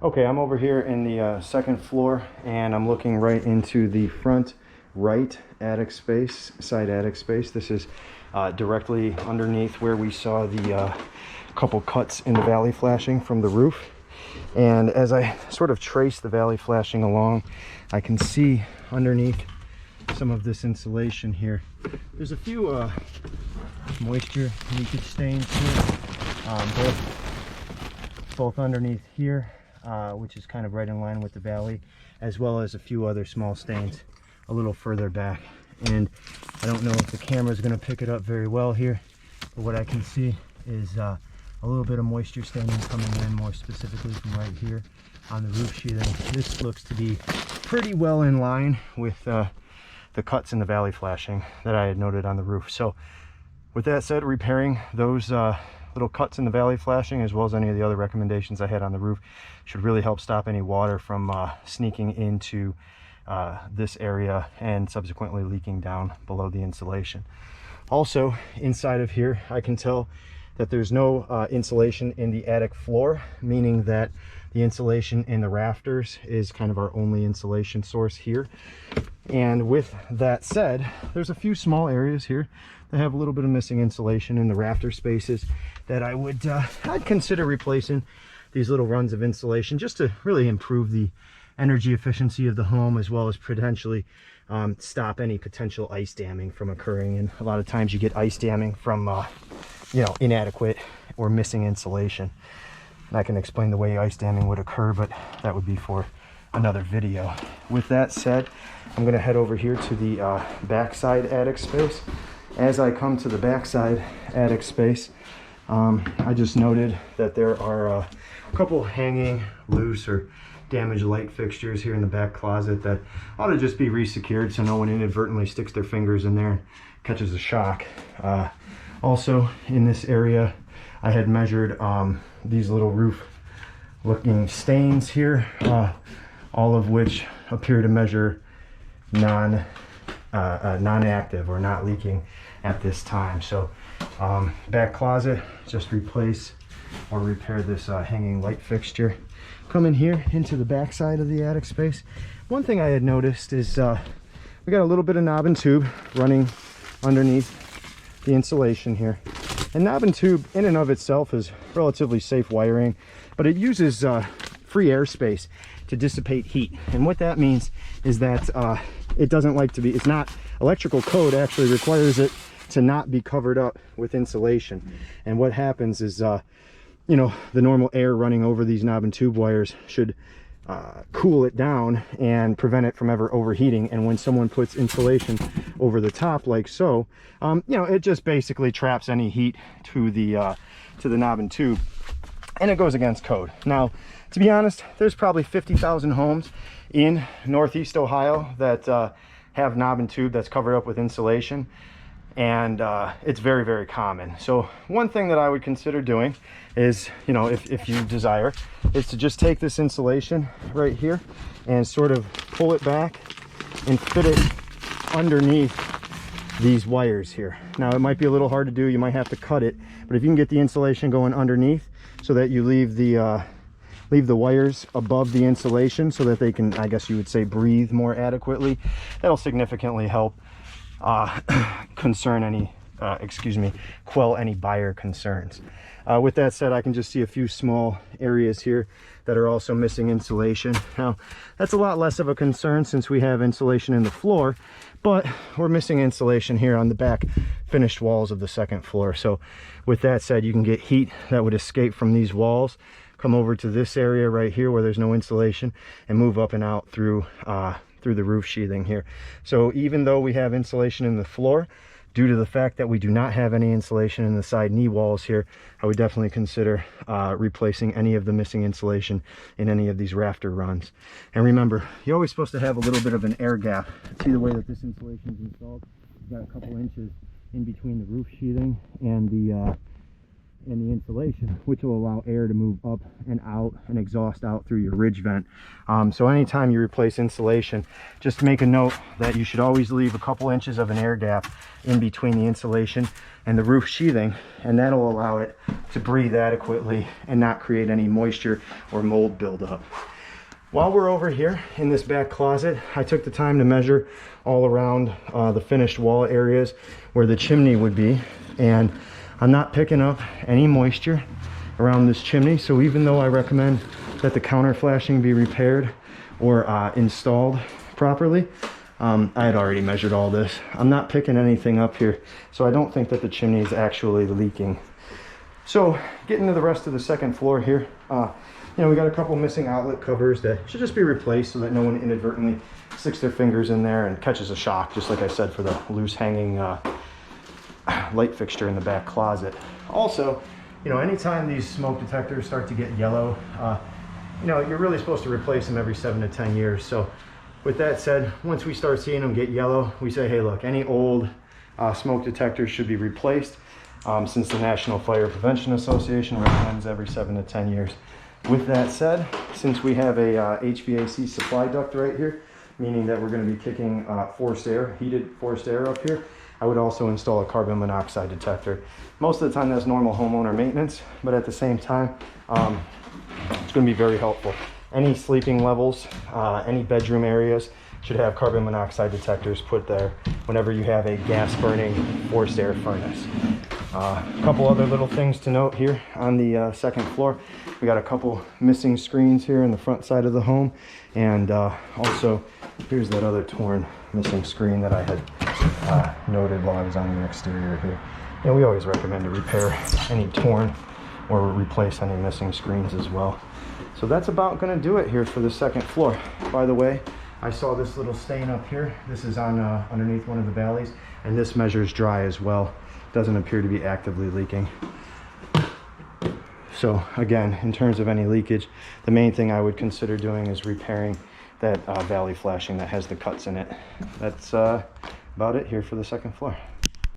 Okay, I'm over here in the second floor, and I'm looking right into the front right attic space, side attic space. This is directly underneath where we saw the couple cuts in the valley flashing from the roof. And as I sort of trace the valley flashing along, I can see underneath some of this insulation here, there's a few moisture leakage stains here, both underneath here, which is kind of right in line with the valley, as well as a few other small stains a little further back. And I don't know if the camera is going to pick it up very well here, but what I can see is a little bit of moisture staining coming in, more specifically from right here on the roof sheathing. This looks to be pretty well in line with the cuts in the valley flashing that I had noted on the roof. So with that said, repairing those little cuts in the valley flashing, as well as any of the other recommendations I had on the roof, should really help stop any water from sneaking into this area and subsequently leaking down below the insulation. Also, inside of here, I can tell that there's no insulation in the attic floor, meaning that the insulation in the rafters is kind of our only insulation source here. And with that said, there's a few small areas here that have a little bit of missing insulation in the rafter spaces that I'd consider replacing these little runs of insulation, just to really improve the energy efficiency of the home, as well as potentially stop any potential ice damming from occurring. And a lot of times you get ice damming from inadequate or missing insulation. And I can explain the way ice damming would occur, but that would be for another video. With that said, I'm going to head over here to the backside attic space. As I come to the backside attic space, I just noted that there are a couple hanging loose or damaged light fixtures here in the back closet that ought to just be resecured so no one inadvertently sticks their fingers in there and catches a shock. Also in this area, I had measured these little roof looking stains here, all of which appear to measure non-active or not leaking at this time. So back closet, just replace or repair this hanging light fixture. Come in here into the back side of the attic space. One thing I had noticed is we got a little bit of knob and tube running underneath the insulation here. And knob and tube in and of itself is relatively safe wiring, but it uses free airspace to dissipate heat. And what that means is that it doesn't like to be, it's not, electrical code actually requires it to not be covered up with insulation. And what happens is, the normal air running over these knob and tube wires should cool it down and prevent it from ever overheating. And when someone puts insulation over the top like so, it just basically traps any heat to the knob and tube, and it goes against code. Now, to be honest, there's probably 50,000 homes in Northeast Ohio that have knob and tube that's covered up with insulation, and it's very, very common. So one thing that I would consider doing is, if you desire, is to just take this insulation right here and sort of pull it back and fit it underneath these wires here. Now, it might be a little hard to do, you might have to cut it, but if you can get the insulation going underneath so that you leave the wires above the insulation so that they can, I guess you would say, breathe more adequately, that'll significantly help quell any buyer concerns. With that said, I can just see a few small areas here that are also missing insulation. Now, that's a lot less of a concern since we have insulation in the floor, but we're missing insulation here on the back finished walls of the second floor. So with that said, you can get heat that would escape from these walls, come over to this area right here where there's no insulation, and move up and out through the roof sheathing here. So even though we have insulation in the floor, due to the fact that we do not have any insulation in the side knee walls here, I would definitely consider replacing any of the missing insulation in any of these rafter runs. And remember, you're always supposed to have a little bit of an air gap. See the way that this insulation is installed? You've got a couple inches in between the roof sheathing and in the insulation, which will allow air to move up and out and exhaust out through your ridge vent. So anytime you replace insulation, just make a note that you should always leave a couple inches of an air gap in between the insulation and the roof sheathing, and that'll allow it to breathe adequately and not create any moisture or mold buildup. While we're over here in this back closet, I took the time to measure all around the finished wall areas where the chimney would be, and I'm not picking up any moisture around this chimney. So even though I recommend that the counter flashing be repaired or installed properly, I had already measured all this. I'm not picking anything up here, so I don't think that the chimney is actually leaking. So getting to the rest of the second floor here, you know, we got a couple missing outlet covers that should just be replaced so that no one inadvertently sticks their fingers in there and catches a shock, just like I said, for the loose hanging light fixture in the back closet. Also, you know, anytime these smoke detectors start to get yellow, you know, you're really supposed to replace them every 7 to 10 years. So with that said, once we start seeing them get yellow, we say, hey, look, any old smoke detectors should be replaced, since the National Fire Prevention Association recommends every 7 to 10 years. With that said, since we have a HVAC supply duct right here, meaning that we're going to be kicking forced air, heated forced air up here, I would also install a carbon monoxide detector. Most of the time that's normal homeowner maintenance, but at the same time, it's going to be very helpful. Any sleeping levels, any bedroom areas should have carbon monoxide detectors put there whenever you have a gas burning forced air furnace. A couple other little things to note here on the second floor. We got a couple missing screens here in the front side of the home, and also here's that other torn missing screen that I had noted while I was on the exterior here. And we always recommend to repair any torn or replace any missing screens as well. So that's about going to do it here for the second floor. By the way, I saw this little stain up here. This is on underneath one of the valleys, and this measures dry as well. Doesn't appear to be actively leaking. So again, in terms of any leakage, the main thing I would consider doing is repairing that valley flashing that has the cuts in it. That's about it here for the second floor.